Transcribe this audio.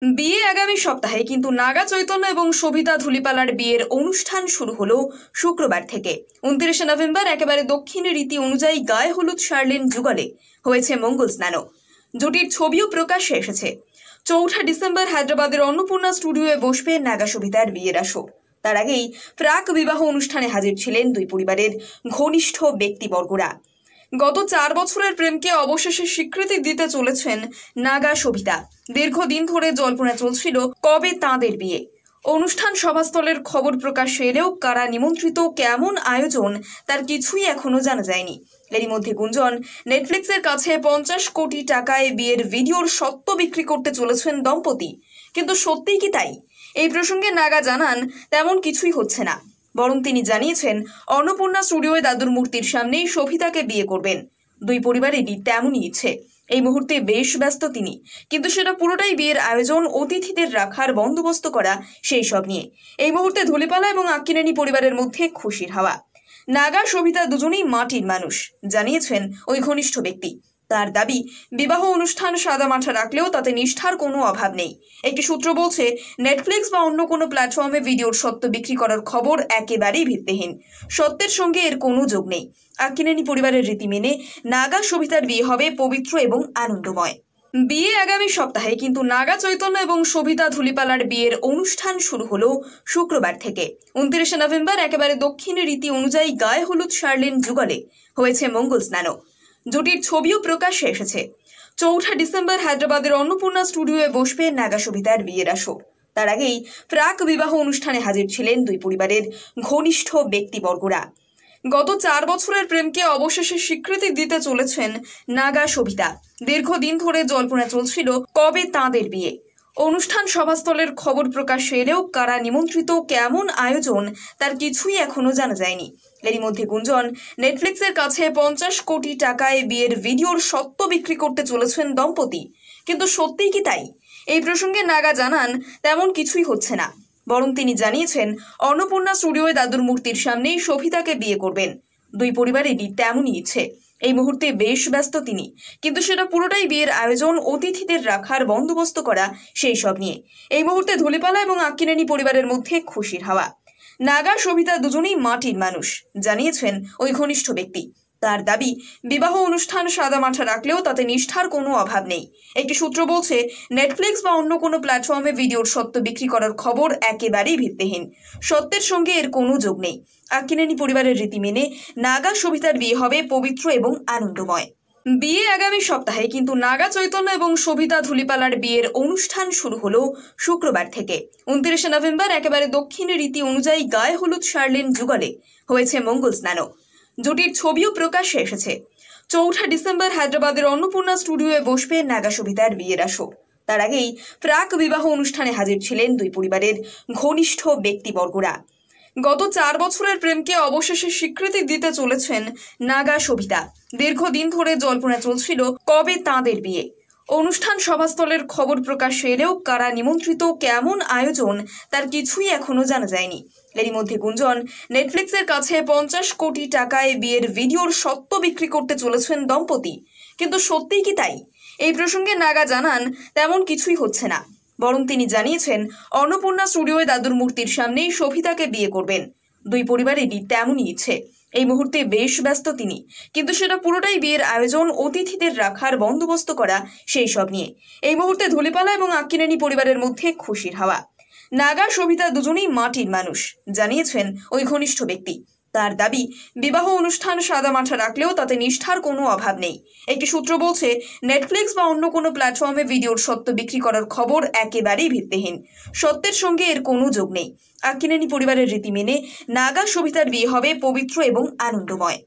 বিয়ে আগামী সপ্তাহে, কিন্তু নাগা চৈতন্য এবং সবিতা ধুলিপালার বিয়ের অনুষ্ঠান শুরু হলো শুক্রবার থেকে। 29 নভেম্বর একেবারে দক্ষিণ রীতি অনুযায়ী গায়ে হলুদ শার্লিন যুগলে হয়েছে মঙ্গল স্নানও। জুটির ছবিও প্রকাশ্যে এসেছে। 4 ডিসেম্বর হায়দ্রাবাদের অন্নপূর্ণা স্টুডিওয়ে বসবে নাগা সবিতার বিয়ের আসর। তার আগেই প্রাক বিবাহ অনুষ্ঠানে হাজির ছিলেন দুই পরিবারের ঘনিষ্ঠ ব্যক্তিবর্গরা। গত 4 বছরের প্রেমকে অবশেষে স্বীকৃতি দিতে চলেছেন নাগা সবিতা। দীর্ঘদিন ধরে জল্পনা চলছিল কবে তাঁদের বিয়ে। অনুষ্ঠান সভাস্থলের খবর প্রকাশ্যে এলেও কারা নিমন্ত্রিত, কেমন আয়োজন, তার কিছুই এখনো জানা যায়নি। এরই মধ্যে গুঞ্জন, নেটফ্লিক্সের কাছে 50 কোটি টাকায় বিয়ের ভিডিওর সত্ত্ব বিক্রি করতে চলেছেন দম্পতি। কিন্তু সত্যিই কি তাই? এই প্রসঙ্গে নাগা জানান, তেমন কিছুই হচ্ছে না। বরং তিনি জানিয়েছেন, অন্নপূর্ণা স্টুডিওয়ে দাদুর মূর্তির সামনেই সবিতাকে বিয়ে করবেন। দুই পরিবারেরই তেমনই ইচ্ছে। এই মুহূর্তে বেশ ব্যস্ত তিনি, কিন্তু সেটা পুরোটাই বিয়ের আয়োজন, অতিথিদের রাখার বন্দোবস্ত করা, সেই সব নিয়ে। এই মুহূর্তে ধুলিপালা এবং আক্কিনেনি পরিবারের মধ্যে খুশির হাওয়া। নাগা সবিতা দুজনেই মাটির মানুষ, জানিয়েছেন ওই ঘনিষ্ঠ ব্যক্তি। তার দাবি, বিবাহ অনুষ্ঠান সাদামাঠা রাখলেও তাতে নিষ্ঠার কোনো অভাব নেই। একটি সূত্র বলছে, নেটফ্লিক্স বা অন্য কোনো প্ল্যাটফর্মে ভিডিওর সত্ত্ব বিক্রি করার খবর একেবারেই ভিত্তিহীন। সত্যের সঙ্গে এর কোনো যোগ নেই। আক্কিনেনি পরিবারের রীতি মেনে নাগা সবিতার বিয়ে হবে পবিত্র এবং আনন্দময়। বিয়ে আগামী সপ্তাহে, কিন্তু নাগা চৈতন্য এবং সবিতা ধুলিপালার বিয়ের অনুষ্ঠান শুরু হলো শুক্রবার থেকে। 29 নভেম্বর একেবারে দক্ষিণ রীতি অনুযায়ী গায়ে হলুদ শার্লিন যুগলে হয়েছে মঙ্গল স্নানও। জুটির ছবিও প্রকাশ্যে এসেছে। 4 ডিসেম্বর হায়দ্রাবাদের অন্নপূর্ণা স্টুডিওয়ে বসবে নাগা সবিতার বিয়ের আসর। তার আগেই প্রাক বিবাহ অনুষ্ঠানে হাজির ছিলেন দুই পরিবারের ঘনিষ্ঠ ব্যক্তিবর্গরা। গত 4 বছরের প্রেমকে অবশেষে স্বীকৃতি দিতে চলেছেন নাগা সবিতা। দীর্ঘদিন ধরে জল্পনা চলছিল কবে তাঁদের বিয়ে। অনুষ্ঠান সভাস্থলের খবর প্রকাশ্যে এলেও কারা নিমন্ত্রিত, কেমন আয়োজন, তার কিছুই এখনো জানা যায়নি। এরই মধ্যে গুঞ্জন, নেটফ্লিক্সের কাছে 50 কোটি টাকায় বিয়ের ভিডিওর সত্ত্ব বিক্রি করতে চলেছেন দম্পতি। কিন্তু সত্যিই কি তাই? এই প্রসঙ্গে নাগা জানান, তেমন কিছুই হচ্ছে না। বরং তিনি জানিয়েছেন, অন্নপূর্ণা স্টুডিওয়ে দাদুর মূর্তির সামনেই সবিতাকে বিয়ে করবেন। দুই পরিবারেরই তেমনই ইচ্ছে। এই মুহূর্তে বেশ ব্যস্ত তিনি, কিন্তু সেটা পুরোটাই বিয়ের আয়োজন, অতিথিদের রাখার বন্দোবস্ত করা, সেই সব নিয়ে। এই মুহূর্তে ধুলিপালা এবং আক্কিনেনি পরিবারের মধ্যে খুশির হাওয়া। নাগা সবিতা দুজনেই মাটির মানুষ, জানিয়েছেন ওই ঘনিষ্ঠ ব্যক্তি। তার দাবি, বিবাহ অনুষ্ঠান সাদামাঠা রাখলেও তাতে নিষ্ঠার কোনো অভাব নেই। একটি সূত্র বলছে, নেটফ্লিক্স বা অন্য কোনো প্ল্যাটফর্মে ভিডিওর সত্ত্ব বিক্রি করার খবর একেবারেই ভিত্তিহীন। সত্যের সঙ্গে এর কোনো যোগ নেই। আক্কিনেনি পরিবারের রীতি মেনে নাগা সবিতার বিয়ে হবে পবিত্র এবং আনন্দময়। বিয়ে আগামী সপ্তাহে, কিন্তু নাগা চৈতন্য এবং সবিতা ধুলিপালার বিয়ের অনুষ্ঠান শুরু হলো শুক্রবার থেকে। 29 নভেম্বর একেবারে দক্ষিণ রীতি অনুযায়ী গায়ে হলুদ শার্লিন যুগলে হয়েছে মঙ্গল স্নানও। জুটির ছবিও প্রকাশ্যে এসেছে। 4 ডিসেম্বর হায়দ্রাবাদের অন্নপূর্ণা স্টুডিওয়ে বসবে নাগা সবিতার বিয়ের আসর। তার আগেই প্রাক বিবাহ অনুষ্ঠানে হাজির ছিলেন দুই পরিবারের ঘনিষ্ঠ ব্যক্তিবর্গরা। গত 4 বছরের প্রেমকে অবশেষে স্বীকৃতি দিতে চলেছেন নাগা সবিতা। দীর্ঘদিন ধরে জল্পনা চলছিল কবে তাঁদের বিয়ে। অনুষ্ঠান সভাস্থলের খবর প্রকাশ্যে এলেও কারা নিমন্ত্রিত, কেমন আয়োজন, তার কিছুই এখনো জানা যায়নি। এরই মধ্যে গুঞ্জন, নেটফ্লিক্সের কাছে 50 কোটি টাকায় বিয়ের ভিডিওর সত্ত্ব বিক্রি করতে চলেছেন দম্পতি। কিন্তু সত্যিই কি তাই? এই প্রসঙ্গে নাগা জানান, তেমন কিছুই হচ্ছে না। বরং তিনি জানিয়েছেন, অন্নপূর্ণা স্টুডিওয়ে দাদুর মূর্তির সামনেই সবিতাকে বিয়ে করবেন। দুই পরিবারেরই তেমনই ইচ্ছে। এই মুহূর্তে বেশ ব্যস্ত তিনি, কিন্তু সেটা পুরোটাই বিয়ের আয়োজন, অতিথিদের রাখার বন্দোবস্ত করা, সেই সব নিয়ে। এই মুহূর্তে ধুলিপালা এবং আক্কিনেনি পরিবারের মধ্যে খুশির হাওয়া। নাগা সবিতা দুজনেই মাটির মানুষ, জানিয়েছেন ওই ঘনিষ্ঠ ব্যক্তি। তার দাবি, বিবাহ অনুষ্ঠান সাদামাঠা রাখলেও তাতে নিষ্ঠার কোনো অভাব নেই। একটি সূত্র বলছে, নেটফ্লিক্স বা অন্য কোনো প্ল্যাটফর্মে ভিডিওর সত্ত্ব বিক্রি করার খবর একেবারেই ভিত্তিহীন। সত্যের সঙ্গে এর কোনো যোগ নেই। আক্কিনেনি পরিবারের রীতি মেনে নাগা সবিতার বিয়ে হবে পবিত্র এবং আনন্দময়।